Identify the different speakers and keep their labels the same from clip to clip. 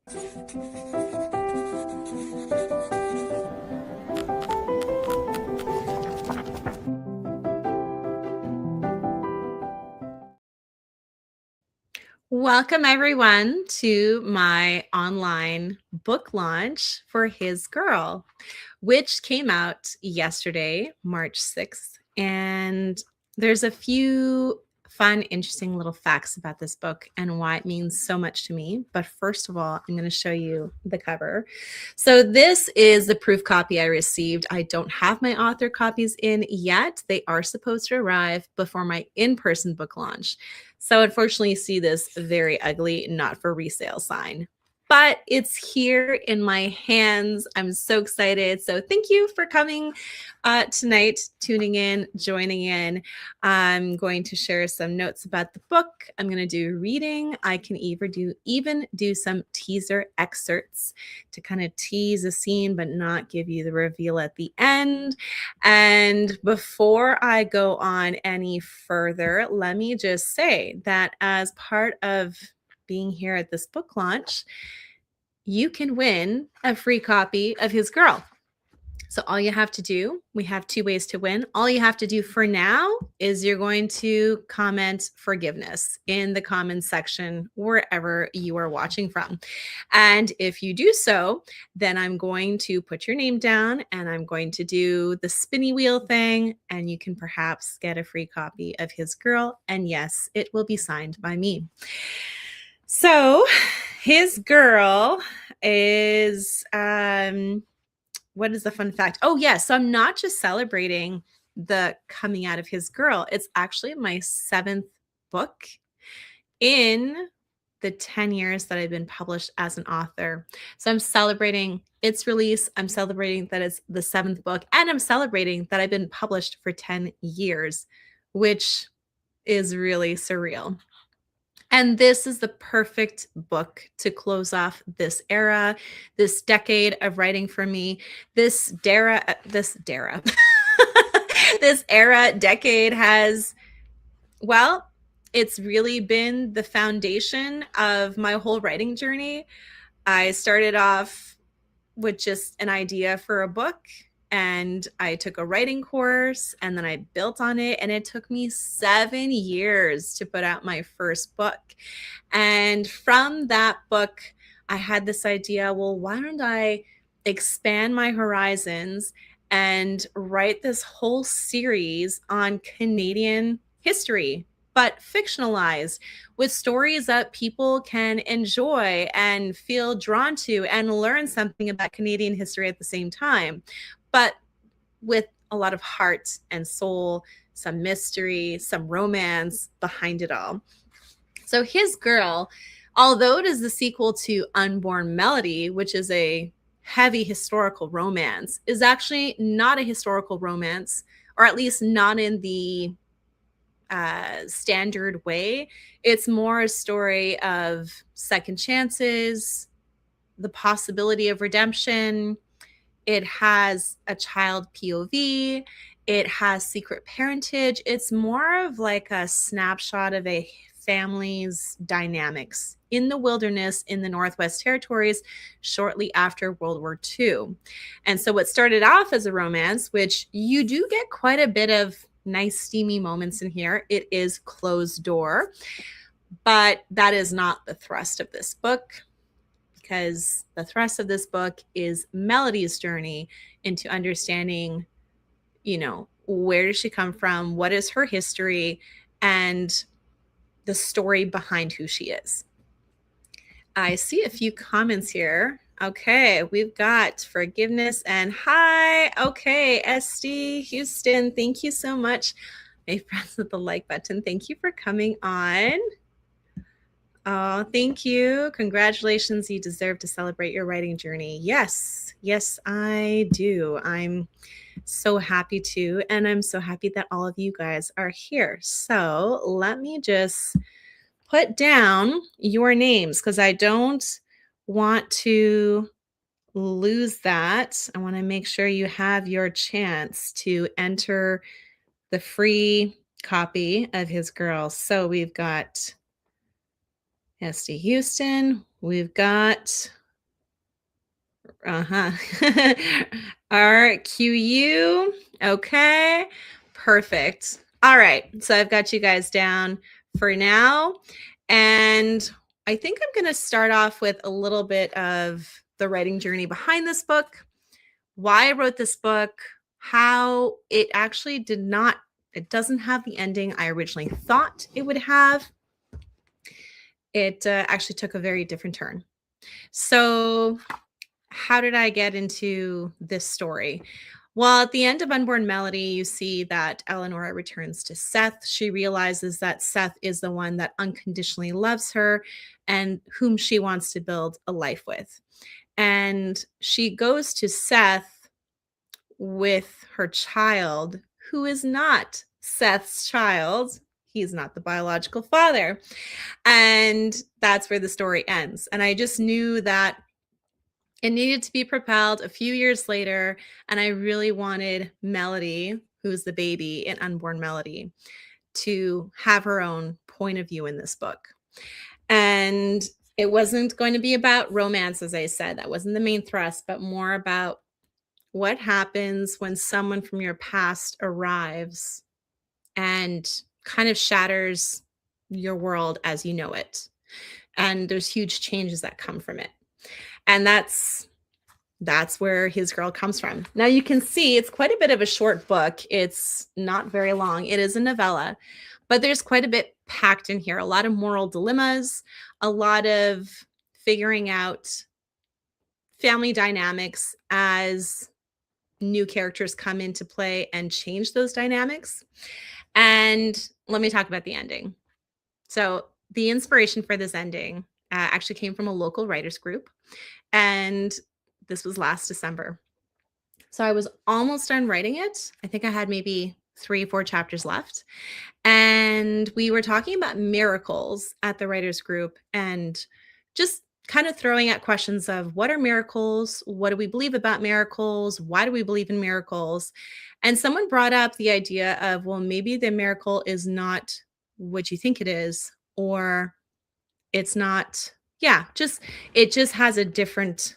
Speaker 1: Welcome, everyone, to my online book launch for His Girl, which came out yesterday, March 6th. And there's a few fun, interesting little facts about this book and why it means so much to me. But first of all, I'm going to show you the cover. So, this is the proof copy I received. I don't have my author copies in yet. They are supposed to arrive before my in person book launch. So unfortunately, you see this very ugly not for resale sign, but it's here in my hands. I'm so excited. So thank you for coming tonight, tuning in, joining in. I'm going to share some notes about the book. I'm going to do reading. I can even do some teaser excerpts to kind of tease a scene, but not give you the reveal at the end. And before I go on any further, let me just say that as part of being here at this book launch, you can win a free copy of His Girl. So all you have to do, we have two ways to win. All you have to do for now is you're going to comment forgiveness in the comments section wherever you are watching from. And if you do so, then I'm going to put your name down and I'm going to do the spinny wheel thing, and you can perhaps get a free copy of His Girl. And yes, it will be signed by me. So His Girl is what is the fun fact? Oh, yes. So I'm not just celebrating the coming out of His Girl. It's actually my 7th book in the 10 years that I've been published as an author. So I'm celebrating its release. I'm celebrating that it's the 7th book, and I'm celebrating that I've been published for 10 years, which is really surreal. And this is the perfect book to close off this era, this decade of writing for me. This decade has, well, it's really been the foundation of my whole writing journey. I started off with just an idea for a book, and I took a writing course, and then I built on it, and it took me 7 years to put out my first book. And from that book, I had this idea, well, why don't I expand my horizons and write this whole series on Canadian history, but fictionalized, with stories that people can enjoy and feel drawn to and learn something about Canadian history at the same time, but with a lot of heart and soul, some mystery, some romance behind it all. So His Girl, although it is the sequel to Unborn Melody, which is a heavy historical romance, is actually not a historical romance, or at least not in the standard way. It's more a story of second chances, the possibility of redemption. It has a child POV. It has secret parentage. It's more of like a snapshot of a family's dynamics in the wilderness in the Northwest Territories shortly after World War II. And so what started off as a romance, which you do get quite a bit of nice steamy moments in here, it is closed door. But that is not the thrust of this book, because the thrust of this book is Melody's journey into understanding, where does she come from? What is her history? And the story behind who she is. I see a few comments here. Okay, we've got forgiveness and hi. Okay, SD Houston, thank you so much. My friends with the like button, thank you for coming on. Oh, thank you. Congratulations. You deserve to celebrate your writing journey. Yes, I do. I'm so happy to, and I'm so happy that all of you guys are here. So let me just put down your names, because I don't want to lose that. I want to make sure you have your chance to enter the free copy of His Girl. So we've got SD Houston, we've got Uh-huh. RQU. Okay. Perfect. All right. So I've got you guys down for now. And I think I'm going to start off with a little bit of the writing journey behind this book, why I wrote this book, how it actually it doesn't have the ending I originally thought it would have. It actually took a very different turn. So, how did I get into this story? Well, at the end of Unborn Melody, you see that Eleanora returns to Seth. She realizes that Seth is the one that unconditionally loves her and whom she wants to build a life with. And she goes to Seth with her child, who is not Seth's child. He's not the biological father. And that's where the story ends. And I just knew that it needed to be propelled a few years later. And I really wanted Melody, who's the baby in Unborn Melody, to have her own point of view in this book. And it wasn't going to be about romance, as I said. That wasn't the main thrust, but more about what happens when someone from your past arrives and kind of shatters your world as you know it. And there's huge changes that come from it. And that's where His Girl comes from. Now you can see it's quite a bit of a short book. It's not very long. It is a novella, but there's quite a bit packed in here. A lot of moral dilemmas, a lot of figuring out family dynamics as new characters come into play and change those dynamics. And let me talk about the ending. So the inspiration for this ending actually came from a local writers group. And this was last December. So I was almost done writing it. I think I had maybe 3-4 chapters left. And we were talking about miracles at the writers group and just kind of throwing out questions of what are miracles? What do we believe about miracles? Why do we believe in miracles? And someone brought up the idea of, well, maybe the miracle is not what you think it is, or it's not, it just has a different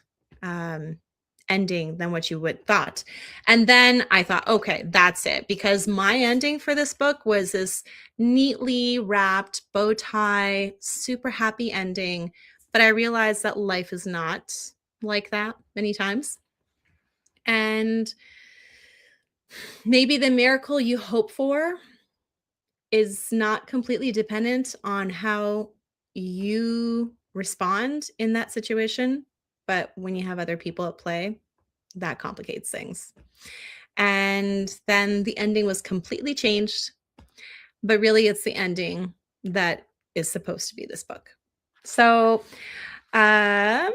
Speaker 1: ending than what you would thought. And then I thought, okay, that's it. Because my ending for this book was this neatly wrapped bow tie, super happy ending. But I realized that life is not like that many times. And maybe the miracle you hope for is not completely dependent on how you respond in that situation. But when you have other people at play, that complicates things. And then the ending was completely changed. But really, it's the ending that is supposed to be this book. So I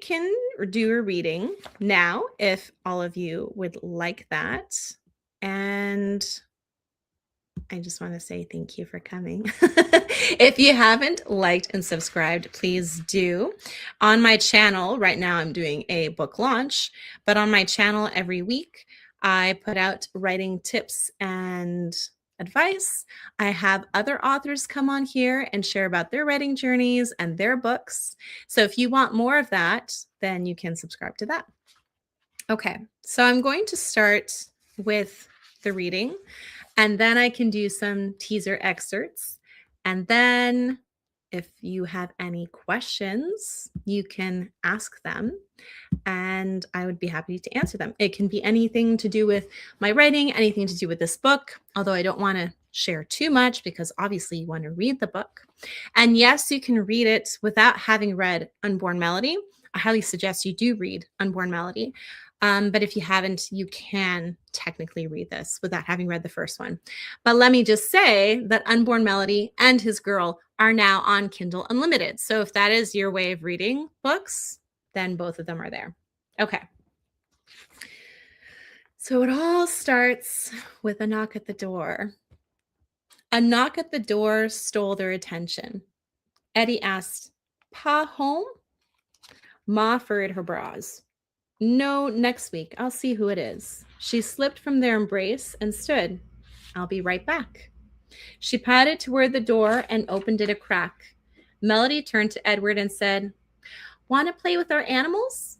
Speaker 1: can do a reading now if all of you would like that. And I just want to say thank you for coming. If you haven't liked and subscribed, please do. On my channel, right now I'm doing a book launch, but on my channel every week, I put out writing tips and advice. I have other authors come on here and share about their writing journeys and their books. So if you want more of that, then you can subscribe to that. Okay, so I'm going to start with the reading. And then I can do some teaser excerpts. And then if you have any questions, you can ask them and I would be happy to answer them. It can be anything to do with my writing, anything to do with this book, although I don't want to share too much because obviously you want to read the book. And yes, you can read it without having read Unborn Melody. I highly suggest you do read Unborn Melody. But if you haven't, you can technically read this without having read the first one. But let me just say that Unborn Melody and His Girl are now on Kindle Unlimited. So if that is your way of reading books, then both of them are there. Okay. So it all starts with a knock at the door. A knock at the door stole their attention. Eddie asked, "Pa home?" Ma furrowed her brows. "No, next week. I'll see who it is." She slipped from their embrace and stood. "I'll be right back." She padded toward the door and opened it a crack. Melody turned to Edward and said, Want to play with our animals?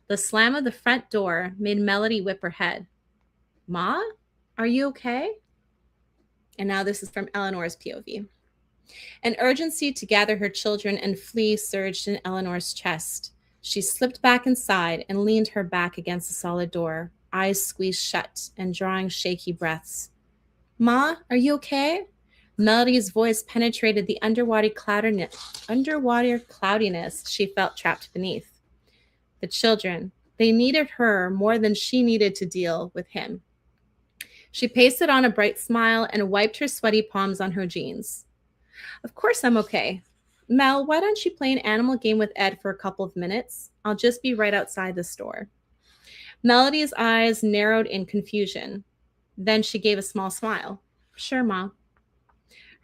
Speaker 1: The slam of the front door made Melody whip her head. Ma, are you okay? And now this is from Eleanor's POV. An urgency to gather her children and flee surged in Eleanor's chest. She slipped back inside and leaned her back against the solid door, eyes squeezed shut and drawing shaky breaths. Ma, are you okay? Melody's voice penetrated the underwater cloudiness she felt trapped beneath. The children, they needed her more than she needed to deal with him. She pasted on a bright smile and wiped her sweaty palms on her jeans. Of course I'm okay. Mel, why don't you play an animal game with Ed for a couple of minutes? I'll just be right outside the store. Melody's eyes narrowed in confusion. Then she gave a small smile. Sure, Ma.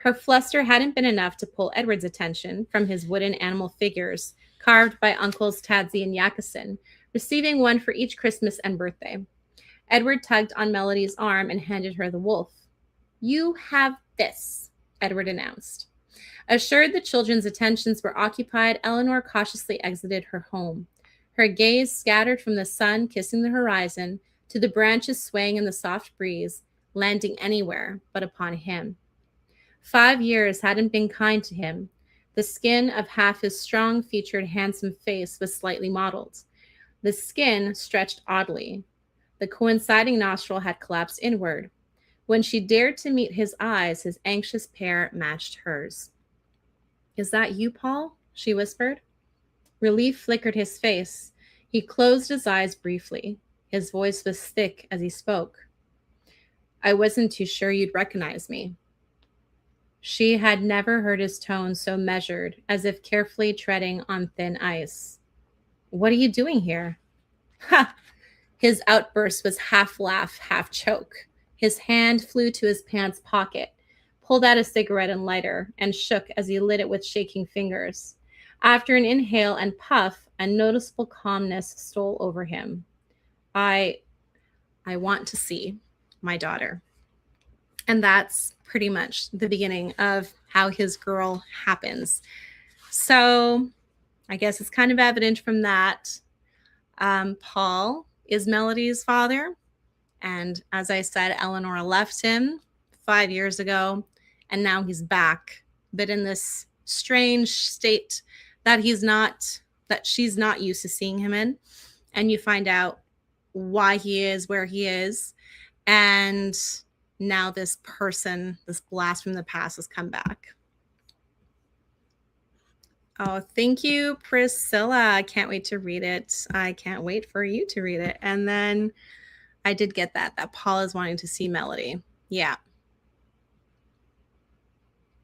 Speaker 1: Her fluster hadn't been enough to pull Edward's attention from his wooden animal figures carved by Uncles Tadsy and Yakison, receiving one for each Christmas and birthday. Edward tugged on Melody's arm and handed her the wolf. You have this, Edward announced. Assured the children's attentions were occupied, Eleanor cautiously exited her home. Her gaze scattered from the sun kissing the horizon to the branches swaying in the soft breeze, landing anywhere but upon him. 5 years hadn't been kind to him. The skin of half his strong-featured, handsome face was slightly mottled. The skin stretched oddly. The coinciding nostril had collapsed inward. When she dared to meet his eyes, his anxious pair matched hers. Is that you, Paul? She whispered. Relief flickered his face. He closed his eyes briefly. His voice was thick as he spoke. I wasn't too sure you'd recognize me. She had never heard his tone so measured, as if carefully treading on thin ice. What are you doing here? Ha! His outburst was half laugh, half choke. His hand flew to his pants pocket, pulled out a cigarette and lighter, and shook as he lit it with shaking fingers. After an inhale and puff, a noticeable calmness stole over him. I want to see my daughter. And that's pretty much the beginning of how his girl happens. So I guess it's kind of evident from that. Paul is Melody's father. And as I said, Eleanor left him 5 years ago, and now he's back, but in this strange state that she's not used to seeing him in. And you find out why he is where he is. And now this person, this blast from the past, has come back. Oh, thank you, Priscilla. I can't wait to read it. I can't wait for you to read it. And then I did get that Paul is wanting to see Melody. Yeah.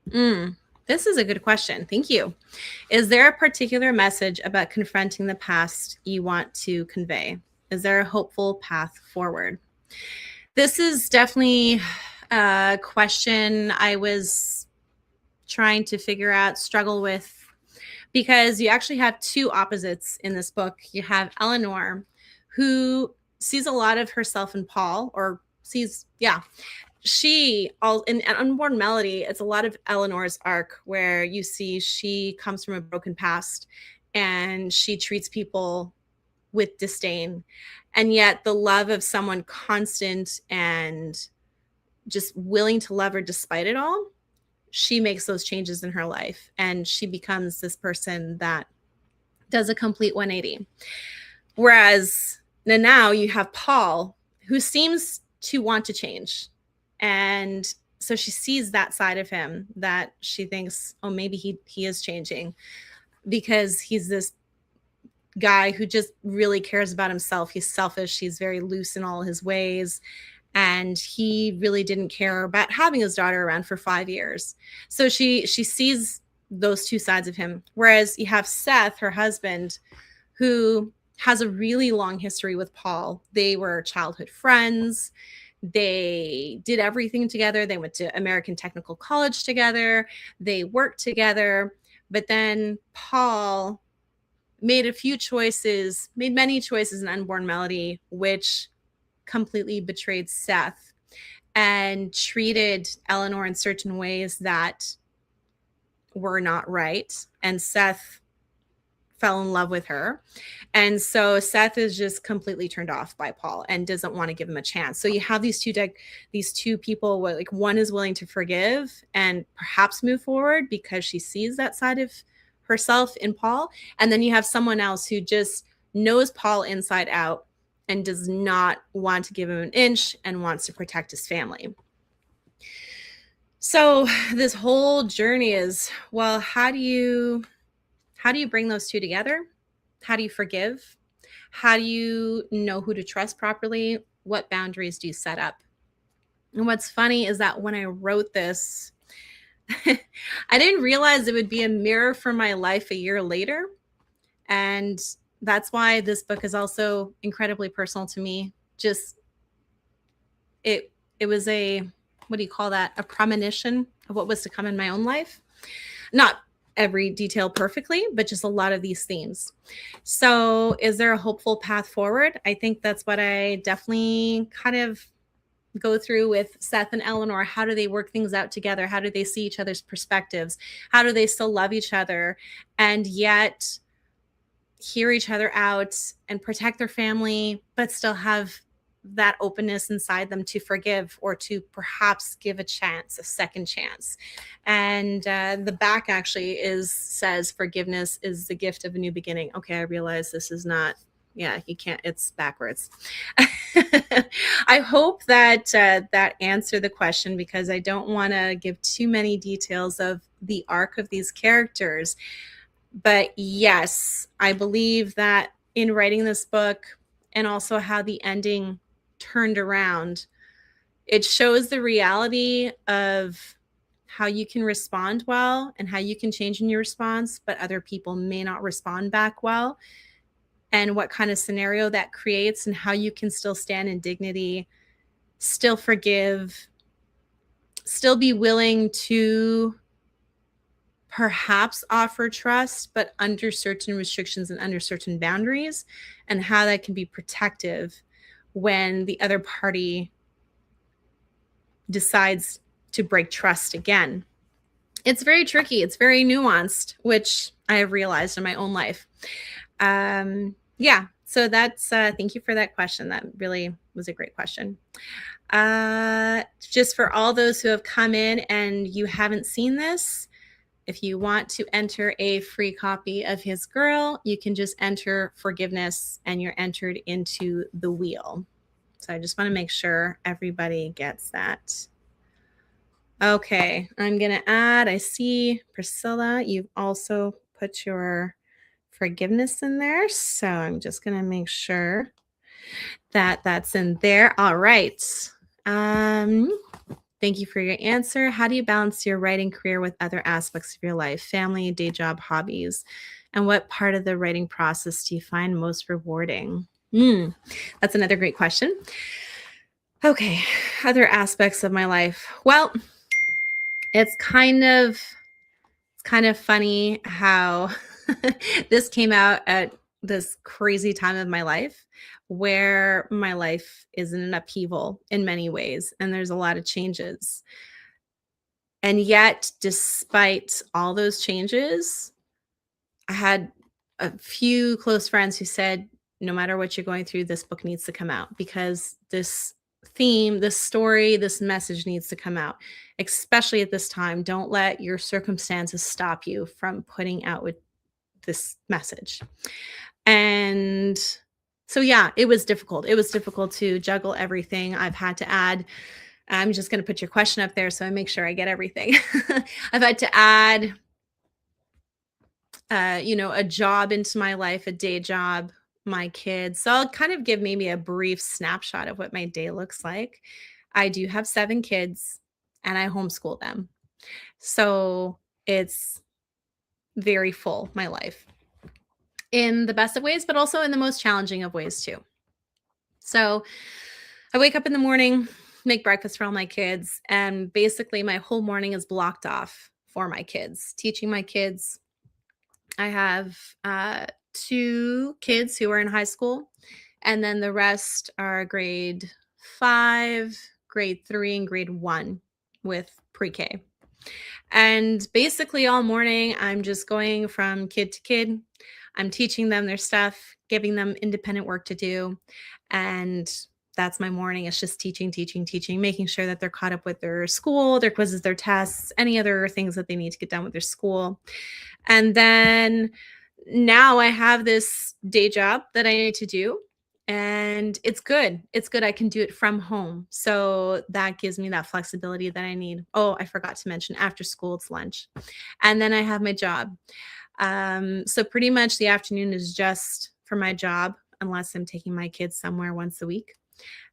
Speaker 1: This is a good question. Thank you. Is there a particular message about confronting the past you want to convey? Is there a hopeful path forward? This is definitely a question I was trying to figure out, struggle with, because you actually have two opposites in this book. You have Eleanor, who sees a lot of herself in Paul, or sees, in Unborn Melody, it's a lot of Eleanor's arc where you see she comes from a broken past and she treats people with disdain. And yet the love of someone constant and just willing to love her despite it all, she makes those changes in her life. And she becomes this person that does a complete 180. Whereas now you have Paul, who seems to want to change. And so she sees that side of him that she thinks, oh, maybe he is changing, because he's this guy who just really cares about himself. He's selfish. He's very loose in all his ways. And he really didn't care about having his daughter around for 5 years. So she sees those two sides of him. Whereas you have Seth, her husband, who has a really long history with Paul. They were childhood friends. They did everything together. They went to American Technical College together. They worked together. But then Paul made many choices in Unborn Melody, which completely betrayed Seth and treated Eleanor in certain ways that were not right. And Seth fell in love with her. And so Seth is just completely turned off by Paul and doesn't want to give him a chance. So you have these two people where like one is willing to forgive and perhaps move forward because she sees that side of herself in Paul. And then you have someone else who just knows Paul inside out and does not want to give him an inch and wants to protect his family. So this whole journey is, well, how do you bring those two together? How do you forgive? How do you know who to trust properly? What boundaries do you set up? And what's funny is that when I wrote this, I didn't realize it would be a mirror for my life a year later. And that's why this book is also incredibly personal to me. Just it was a, what do you call that? A premonition of what was to come in my own life. Not every detail perfectly, but just a lot of these themes. So is there a hopeful path forward? I think that's what I definitely kind of go through with Seth and Eleanor. How do they work things out together? How do they see each other's perspectives? How do they still love each other and yet hear each other out and protect their family, but still have that openness inside them to forgive or to perhaps give a chance, a second chance. And the back actually says forgiveness is the gift of a new beginning. Okay, I realize this is not, yeah, you can't, it's backwards. I hope that that answered the question, because I don't want to give too many details of the arc of these characters. But yes, I believe that in writing this book and also how the ending turned around, it shows the reality of how you can respond well and how you can change in your response, but other people may not respond back well, and what kind of scenario that creates and how you can still stand in dignity, still forgive, still be willing to perhaps offer trust, but under certain restrictions and under certain boundaries, and how that can be protective when the other party decides to break trust again. It's very tricky. It's very nuanced, which I have realized in my own life. Yeah, so that's, thank you for that question. That really was a great question. Just for all those who have come in and you haven't seen this, if you want to enter a free copy of His Girl, you can just enter forgiveness and you're entered into the wheel. So I just want to make sure everybody gets that. Okay, I'm going to add, I see Priscilla, you've also put your forgiveness in there. So I'm just going to make sure that that's in there. All right. Thank you for your answer. How do you balance your writing career with other aspects of your life, family, day job, hobbies? And what part of the writing process do you find most rewarding? That's another great question. Okay, other aspects of my life. Well, it's kind of funny how this came out at this crazy time of my life where my life is in an upheaval in many ways, and there's a lot of changes. And yet, despite all those changes, I had a few close friends who said, no matter what you're going through, this book needs to come out because this theme, this story, this message needs to come out, especially at this time. Don't let your circumstances stop you from putting out with this message. And so, yeah, it was difficult. It was difficult to juggle everything. I've had to add, I'm just going to put your question up there so I make sure I get everything. I've had to add, a job into my life, a day job, my kids. So I'll kind of give maybe a brief snapshot of what my day looks like. I do have 7 kids and I homeschool them. So it's very full, my life, in the best of ways, but also in the most challenging of ways too. So I wake up in the morning, make breakfast for all my kids, and basically my whole morning is blocked off for my kids, teaching my kids. I have 2 kids who are in high school, and then the rest are grade 5, grade 3, and grade 1 with pre-K. And basically, all morning, I'm just going from kid to kid. I'm teaching them their stuff, giving them independent work to do. And that's my morning. It's just teaching, teaching, teaching, making sure that they're caught up with their school, their quizzes, their tests, any other things that they need to get done with their school. And then now I have this day job that I need to do. And it's good. It's good. I can do it from home. So that gives me that flexibility that I need. Oh, I forgot to mention after school, it's lunch. And then I have my job. So pretty much the afternoon is just for my job, unless I'm taking my kids somewhere once a week.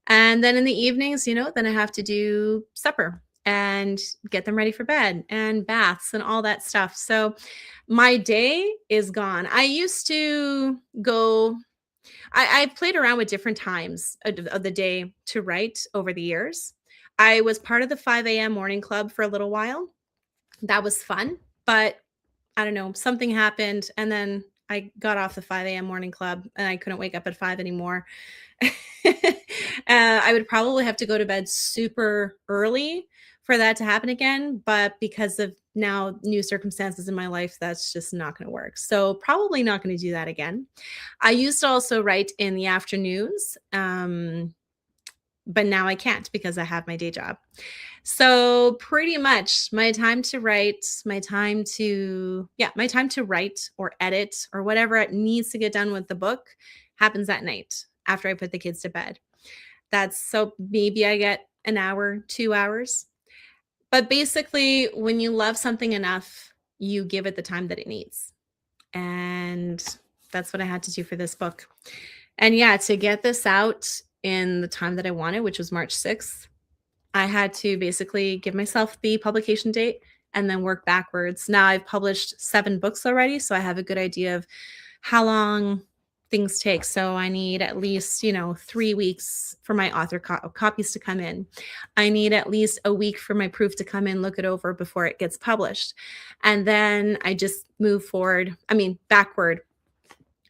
Speaker 1: And then in the evenings, then I have to do supper and get them ready for bed and baths and all that stuff. So my day is gone. I used to go, I played around with different times of the day to write over the years. I was part of the 5 a.m. morning club for a little while. That was fun, but I don't know, something happened, and then I got off the 5 a.m. morning club, and I couldn't wake up at 5 anymore. I would probably have to go to bed super early for that to happen again, but because of now new circumstances in my life, that's just not gonna work. So, probably not gonna do that again. I used to also write in the afternoons, but now I can't because I have my day job. So pretty much my time to write, my time to write or edit or whatever it needs to get done with the book happens at night after I put the kids to bed. That's so maybe I get an hour, 2 hours. But basically, when you love something enough, you give it the time that it needs. And that's what I had to do for this book. And yeah, to get this out in the time that I wanted, which was March 6th, I had to basically give myself the publication date and then work backwards. Now I've published 7 books already, so I have a good idea of how long things take. So I need at least, 3 weeks for my author copies to come in. I need at least a week for my proof to come in, look it over before it gets published. And then I just move forward, backward,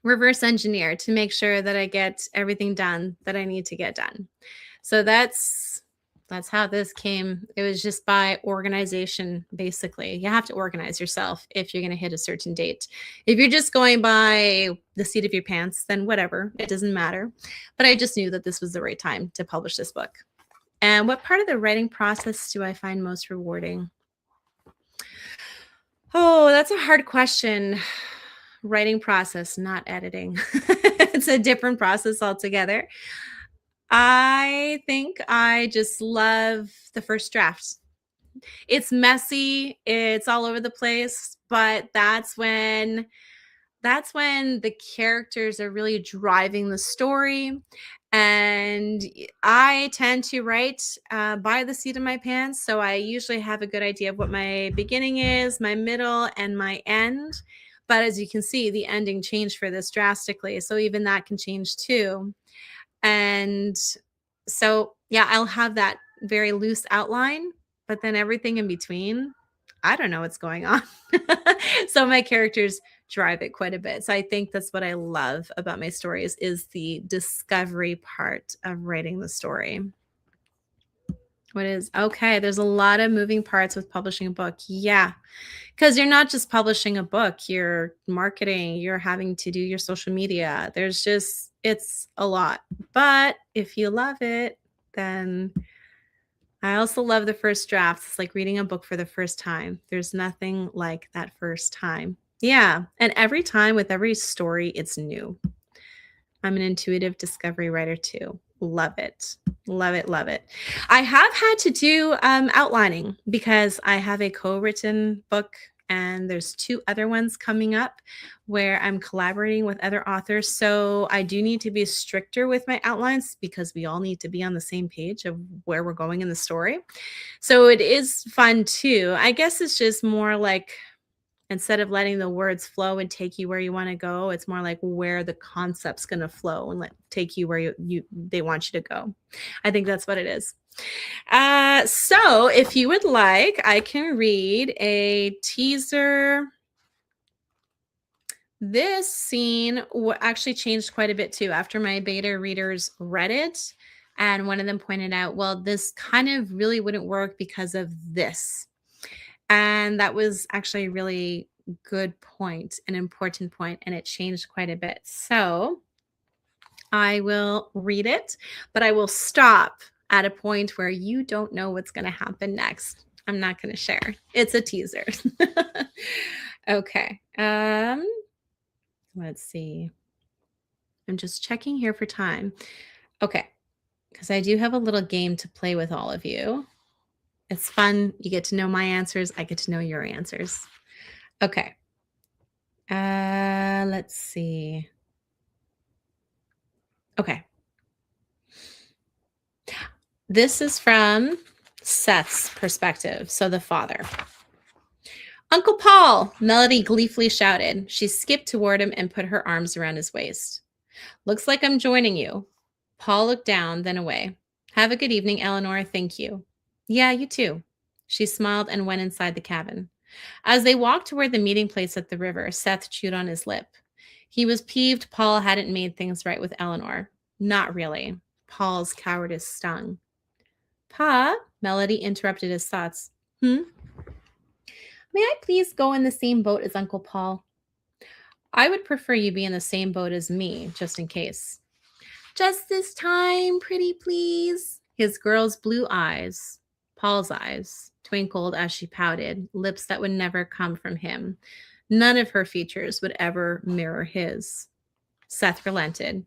Speaker 1: reverse engineer to make sure that I get everything done that I need to get done. So that's how this came. It was just by organization, basically. You have to organize yourself if you're going to hit a certain date. If you're just going by the seat of your pants, then whatever, it doesn't matter. But I just knew that this was the right time to publish this book. And what part of the writing process do I find most rewarding? Oh, that's a hard question. Writing process, not editing. It's a different process altogether. I think I just love the first draft. It's messy, it's all over the place, but that's when the characters are really driving the story. And I tend to write by the seat of my pants. So I usually have a good idea of what my beginning is, my middle, and my end. But as you can see, the ending changed for this drastically. So even that can change too. And so, yeah, I'll have that very loose outline, but then everything in between, I don't know what's going on. So my characters drive it quite a bit. So I think that's what I love about my stories is the discovery part of writing the story. What is okay? There's a lot of moving parts with publishing a book. Yeah. Because you're not just publishing a book, you're marketing, you're having to do your social media. It's a lot. But if you love it, then I also love the first drafts. It's like reading a book for the first time. There's nothing like that first time. Yeah. And every time with every story, it's new. I'm an intuitive discovery writer too. Love it. Love it. Love it. I have had to do outlining because I have a co written book and there's 2 other ones coming up where I'm collaborating with other authors. So I do need to be stricter with my outlines because we all need to be on the same page of where we're going in the story. So it is fun too. I guess it's just more like instead of letting the words flow and take you where you want to go, it's more like where the concept's going to flow and take you where they want you to go. I think that's what it is. So if you would like, I can read a teaser. This scene actually changed quite a bit too after my beta readers read it. And one of them pointed out, well, this kind of really wouldn't work because of this. And that was actually a really good point, an important point, and it changed quite a bit. So I will read it, but I will stop at a point where you don't know what's going to happen next. I'm not going to share. It's a teaser. Okay. Let's see. I'm just checking here for time. Okay. Because I do have a little game to play with all of you. It's fun. You get to know my answers. I get to know your answers. Okay. Let's see. Okay. This is from Seth's perspective. So the father. Uncle Paul, Melody gleefully shouted. She skipped toward him and put her arms around his waist. Looks like I'm joining you. Paul looked down, then away. Have a good evening, Eleanor. Thank you. Yeah, you too. She smiled and went inside the cabin. As they walked toward the meeting place at the river, Seth chewed on his lip. He was peeved Paul hadn't made things right with Eleanor. Not really. Paul's cowardice stung. Pa, Melody interrupted his thoughts. May I please go in the same boat as Uncle Paul? I would prefer you be in the same boat as me, just in case. Just this time, pretty please. His girl's blue eyes, Paul's eyes, twinkled as she pouted, lips that would never come from him. None of her features would ever mirror his. Seth relented.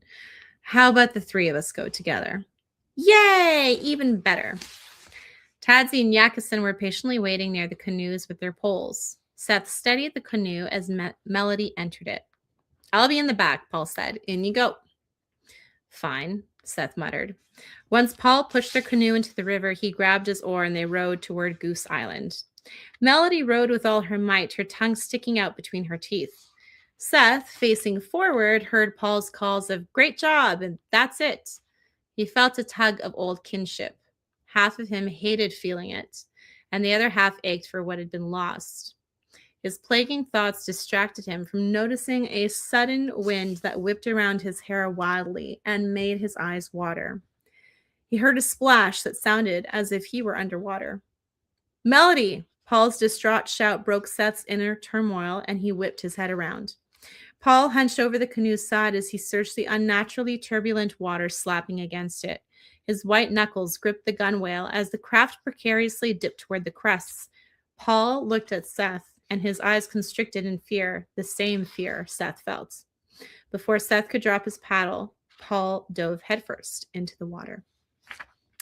Speaker 1: How about the three of us go together? Yay! Even better. Tadsy and Yakison were patiently waiting near the canoes with their poles. Seth steadied the canoe as Melody entered it. I'll be in the back, Paul said. In you go. Fine, Seth muttered. Once Paul pushed their canoe into the river, he grabbed his oar and they rowed toward Goose Island. Melody rowed with all her might, her tongue sticking out between her teeth. Seth, facing forward, heard Paul's calls of, "Great job," and "That's it." He felt a tug of old kinship. Half of him hated feeling it, and the other half ached for what had been lost. His plaguing thoughts distracted him from noticing a sudden wind that whipped around his hair wildly and made his eyes water. He heard a splash that sounded as if he were underwater. Melody! Paul's distraught shout broke Seth's inner turmoil, and he whipped his head around. Paul hunched over the canoe's side as he searched the unnaturally turbulent water slapping against it. His white knuckles gripped the gunwale as the craft precariously dipped toward the crests. Paul looked at Seth, and his eyes constricted in fear, the same fear Seth felt. Before Seth could drop his paddle, Paul dove headfirst into the water.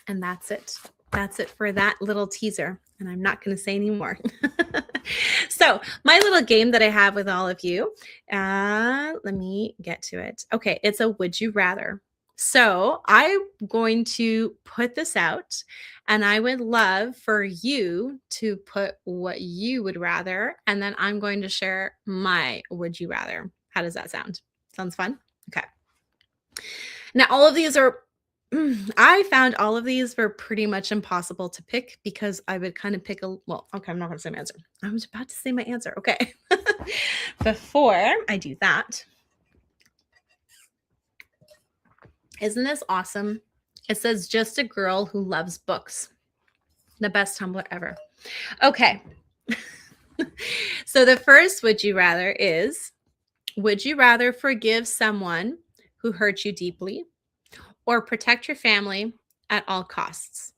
Speaker 1: And that's it. That's it for that little teaser. And I'm not going to say any more. So my little game that I have with all of you, let me get to it. Okay, it's a would you rather. So I'm going to put this out, and I would love for you to put what you would rather, and then I'm going to share my would you rather. How does that sound? Sounds fun? Okay. Now, all of these are I found all of these were pretty much impossible to pick because I would kind of pick well, okay, I'm not going to say my answer. I was about to say my answer. Okay. Before I do that, isn't this awesome? It says just a girl who loves books. The best Tumblr ever. Okay. So the first would you rather is, would you rather forgive someone who hurt you deeply or protect your family at all costs?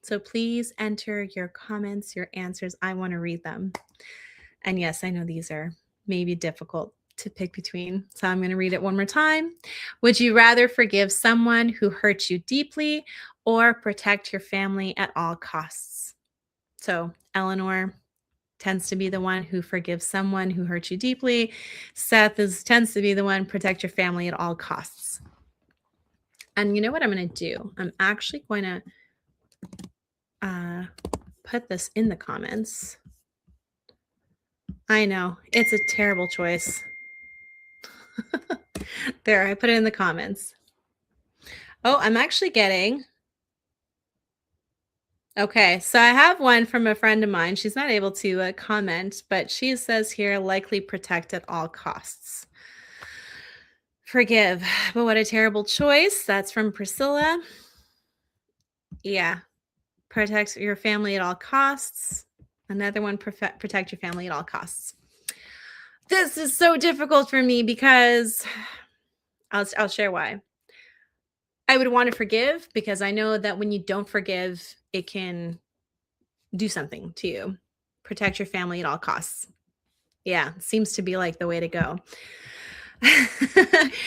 Speaker 1: So please enter your comments, your answers. I want to read them. And yes, I know these are maybe difficult to pick between. So I'm going to read it one more time. Would you rather forgive someone who hurt you deeply or protect your family at all costs? So Eleanor tends to be the one who forgives someone who hurt you deeply. Seth tends to be the one protect your family at all costs. And you know what I'm going to do? I'm actually going to put this in the comments. I know, it's a terrible choice. There, I put it in the comments. Oh, I'm actually getting... Okay, so I have one from a friend of mine. She's not able to comment, but she says here, likely protect at all costs. Forgive, but what a terrible choice. That's from Priscilla. Yeah, protect your family at all costs. Another one, protect your family at all costs. This is so difficult for me because I'll share why. I would want to forgive because I know that when you don't forgive, it can do something to you. Protect your family at all costs. Yeah, seems to be like the way to go. It's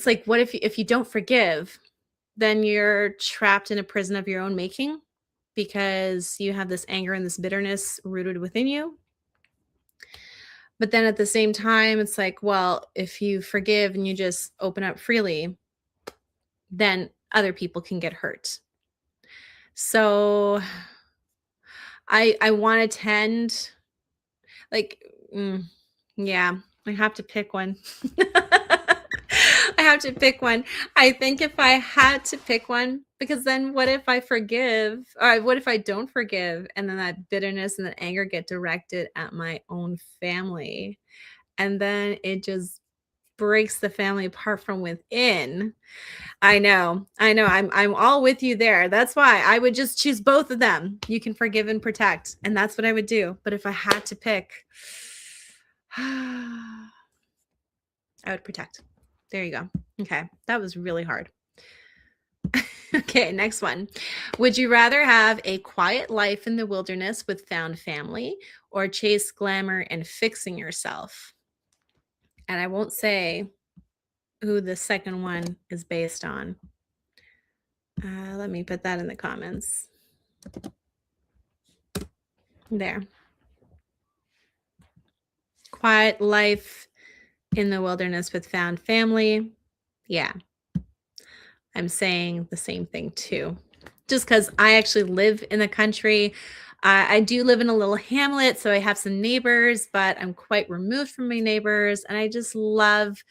Speaker 1: like, what if you don't forgive, then you're trapped in a prison of your own making because you have this anger and this bitterness rooted within you. But then at the same time, it's like, well, if you forgive and you just open up freely, then other people can get hurt. So I want to tend like, yeah, I have to pick one. I have to pick one. I think if I had to pick one, because then what if I forgive, or what if I don't forgive, and then that bitterness and that anger get directed at my own family, and then it just breaks the family apart from within. I know. I know. I'm all with you there. That's why I would just choose both of them. You can forgive and protect, and that's what I would do. But if I had to pick, I would protect. There you go. Okay. That was really hard. Okay, next one. Would you rather have a quiet life in the wilderness with found family or chase glamour and fixing yourself? And I won't say who the second one is based on. Let me put that in the comments. There. Quiet life in the wilderness with found family. Yeah. I'm saying the same thing too. Just because I actually live in the country. I do live in a little hamlet, so I have some neighbors, but I'm quite removed from my neighbors. And I just love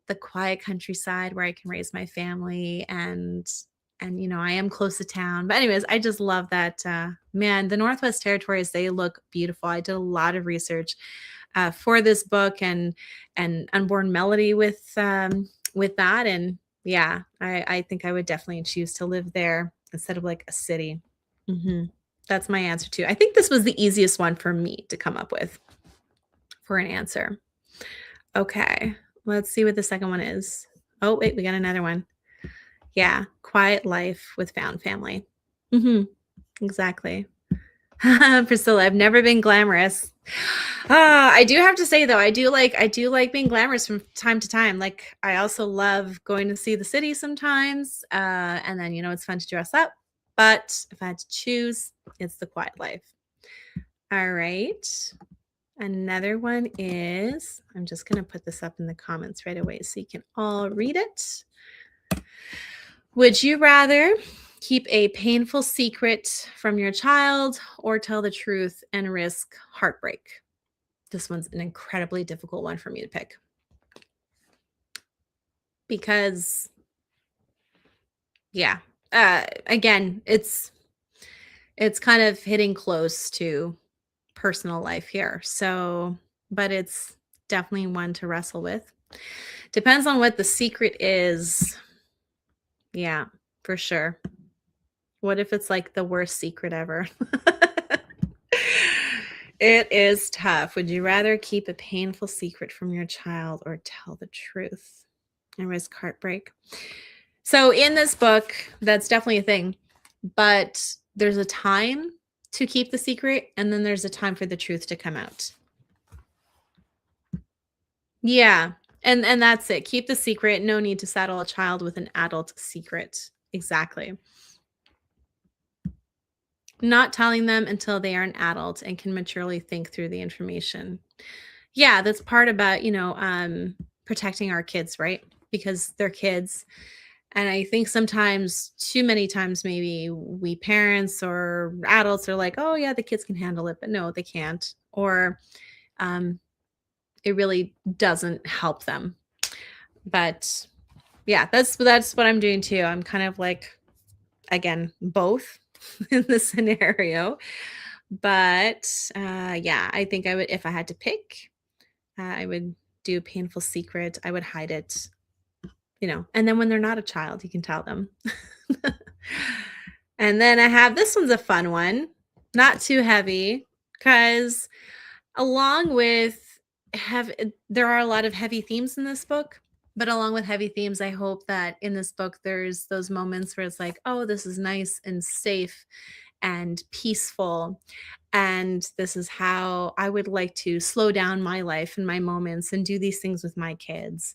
Speaker 1: the quiet countryside where I can raise my family and I am close to town. But anyways, I just love that. Man, the Northwest Territories, they look beautiful. I did a lot of research for this book and Unborn Melody with that. And yeah, I think I would definitely choose to live there instead of like a city. hmm That's my answer too. I think this was the easiest one for me to come up with for an answer. Okay, let's see what the second one is. Oh, wait, we got another one. Yeah, quiet life with found family. Exactly. Priscilla, I've never been glamorous. I do have to say though, I do like being glamorous from time to time. Like I also love going to see the city sometimes. And then it's fun to dress up. But if I had to choose, it's the quiet life. All right. Another one is, I'm just going to put this up in the comments right away so you can all read it. Would you rather keep a painful secret from your child or tell the truth and risk heartbreak? This one's an incredibly difficult one for me to pick. Because, yeah, again, it's kind of hitting close to personal life here. So, but it's definitely one to wrestle with. Depends on what the secret is. Yeah, for sure. What if it's like the worst secret ever? It is tough. Would you rather keep a painful secret from your child or tell the truth and risk heartbreak? So, in this book, that's definitely a thing, but there's a time to keep the secret, and then there's a time for the truth to come out. Yeah. And that's it. Keep the secret. No need to saddle a child with an adult secret. Exactly. Not telling them until they are an adult and can maturely think through the information. Yeah, that's part about, protecting our kids, right? Because they're kids. And I think sometimes, too many times, maybe we parents or adults are like, oh, yeah, the kids can handle it, but no, they can't. Or um, it really doesn't help them. But yeah, that's what I'm doing too. I'm kind of like, again, both in this scenario. But yeah, I think I would, if I had to pick, I would do a painful secret. I would hide it, and then when they're not a child, you can tell them. And then I have this one's a fun one. Not too heavy, because along with there are a lot of heavy themes in this book, but along with heavy themes, I hope that in this book there's those moments where it's like, "Oh, this is nice and safe and peaceful, and this is how I would like to slow down my life and my moments and do these things with my kids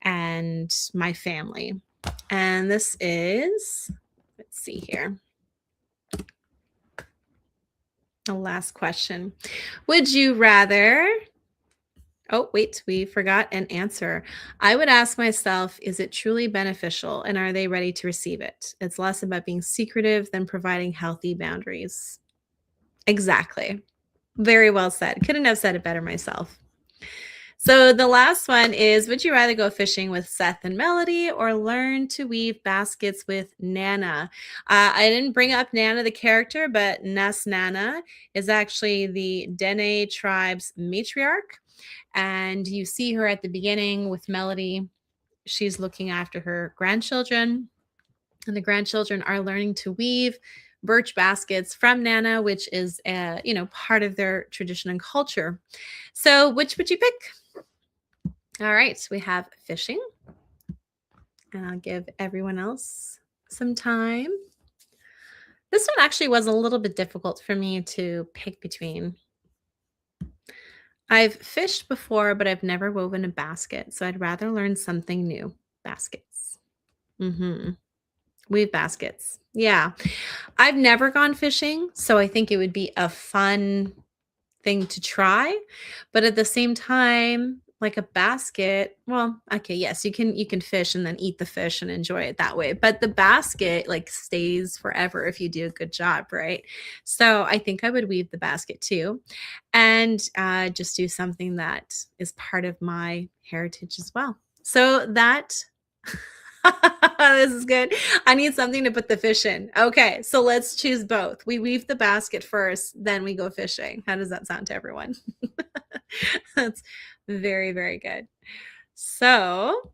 Speaker 1: and my family." And this is, let's see here, the last question. Would you rather Oh, wait, we forgot an answer. I would ask myself, is it truly beneficial and are they ready to receive it? It's less about being secretive than providing healthy boundaries. Exactly. Very well said. Couldn't have said it better myself. So the last one is, would you rather go fishing with Seth and Melody or learn to weave baskets with Nana? I didn't bring up Nana, the character, but Ness Nana is actually the Dene tribe's matriarch. And you see her at the beginning with Melody. She's looking after her grandchildren, and the grandchildren are learning to weave birch baskets from Nana, which is part of their tradition and culture. So, which would you pick? All right, we have fishing, and I'll give everyone else some time. This one actually was a little bit difficult for me to pick between. I've fished before, but I've never woven a basket, so I'd rather learn something new. Baskets. Mhm. Weave baskets. Yeah. I've never gone fishing, so I think it would be a fun thing to try, but at the same time, like a basket, well, okay, yes, you can fish and then eat the fish and enjoy it that way, but the basket, like, stays forever if you do a good job, right? So, I think I would weave the basket too, and, just do something that is part of my heritage as well. So that this is good. I need something to put the fish in. Okay, so let's choose both. We weave the basket first, then we go fishing. How does that sound to everyone? That's very, very good. So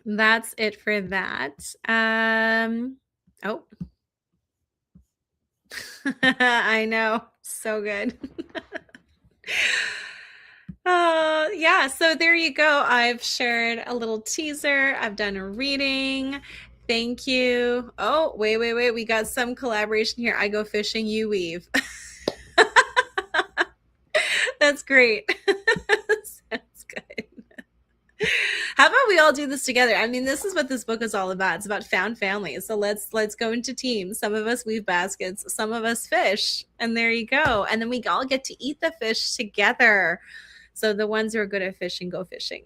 Speaker 1: that's it for that. Oh, I know. So good. Yeah, so there you go. I've shared a little teaser. I've done a reading. Thank you. Oh, wait, wait, wait. We got some collaboration here. I go fishing, you weave. That's great. Sounds good. How about we all do this together? I mean, this is what this book is all about. It's about found families. So let's go into teams. Some of us weave baskets, some of us fish, and there you go. And then we all get to eat the fish together. So the ones who are good at fishing go fishing.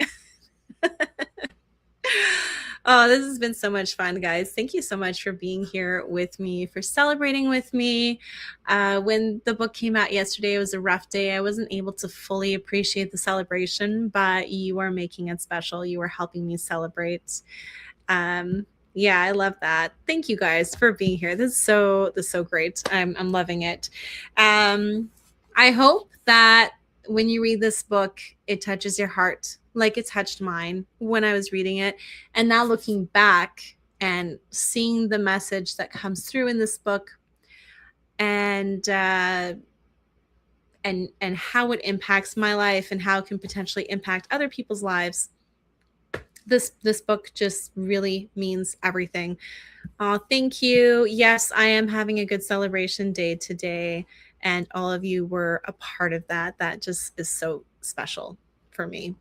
Speaker 1: Oh, this has been so much fun, guys. Thank you so much for being here with me, for celebrating with me. When the book came out yesterday, it was a rough day. I wasn't able to fully appreciate the celebration, but you are making it special. You are helping me celebrate. Yeah, I love that. Thank you guys for being here. This is so great. I'm loving it. I hope that when you read this book, it touches your heart like it touched mine when I was reading it. And now looking back and seeing the message that comes through in this book, and and how it impacts my life and how it can potentially impact other people's lives, this book just really means everything. Oh, thank you. Yes, I am having a good celebration day today, and all of you were a part of that. That just is so special for me.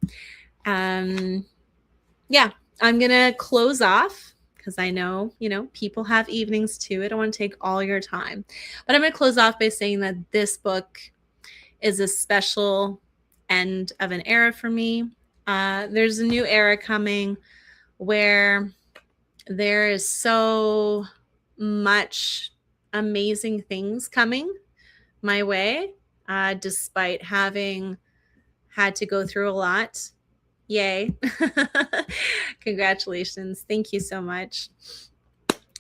Speaker 1: Yeah, I'm gonna close off because I know, people have evenings too. I don't want to take all your time, but I'm gonna close off by saying that this book is a special end of an era for me. There's a new era coming where there is so much amazing things coming my way, despite having had to go through a lot. Yay. Congratulations. Thank you so much.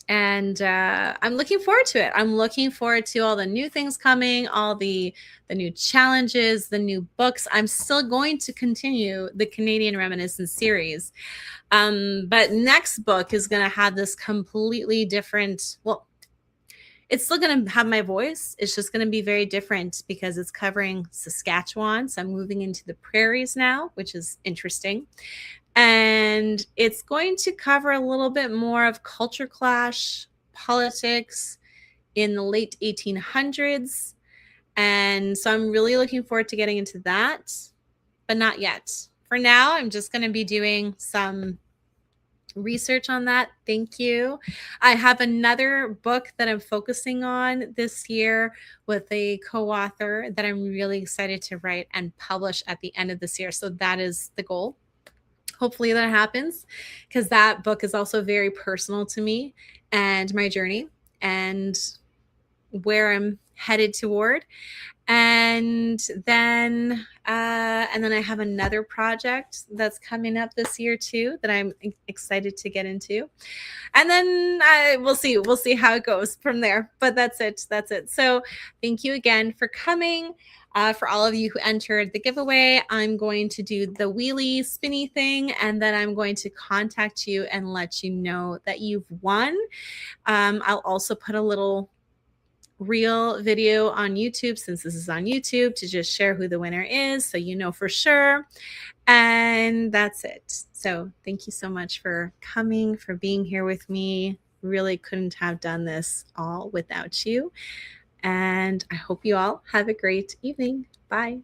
Speaker 1: And I'm looking forward to it. I'm looking forward to all the new things coming, all the new challenges, the new books. I'm still going to continue the Canadian Reminiscence series. But next book is going to have this completely different, well, It's still going to have my voice. It's just going to be very different because it's covering Saskatchewan. So I'm moving into the prairies now, which is interesting. And it's going to cover a little bit more of culture clash, politics in the late 1800s. And so I'm really looking forward to getting into that, but not yet. For now, I'm just going to be doing some research on that. Thank you. I have another book that I'm focusing on this year with a co-author that I'm really excited to write and publish at the end of this year. So that is the goal. Hopefully that happens, because that book is also very personal to me and my journey and where I'm headed toward. And then I have another project that's coming up this year too that I'm excited to get into. And then we'll see how it goes from there. But that's it. So thank you again for coming. For all of you who entered the giveaway, I'm going to do the wheelie spinny thing, and then I'm going to contact you and let you know that you've won. I'll also put a little reel video on YouTube, since this is on YouTube, to just share who the winner is so you know for sure. And that's it. So thank you so much for coming, for being here with me. Really couldn't have done this all without you. And I hope you all have a great evening. Bye.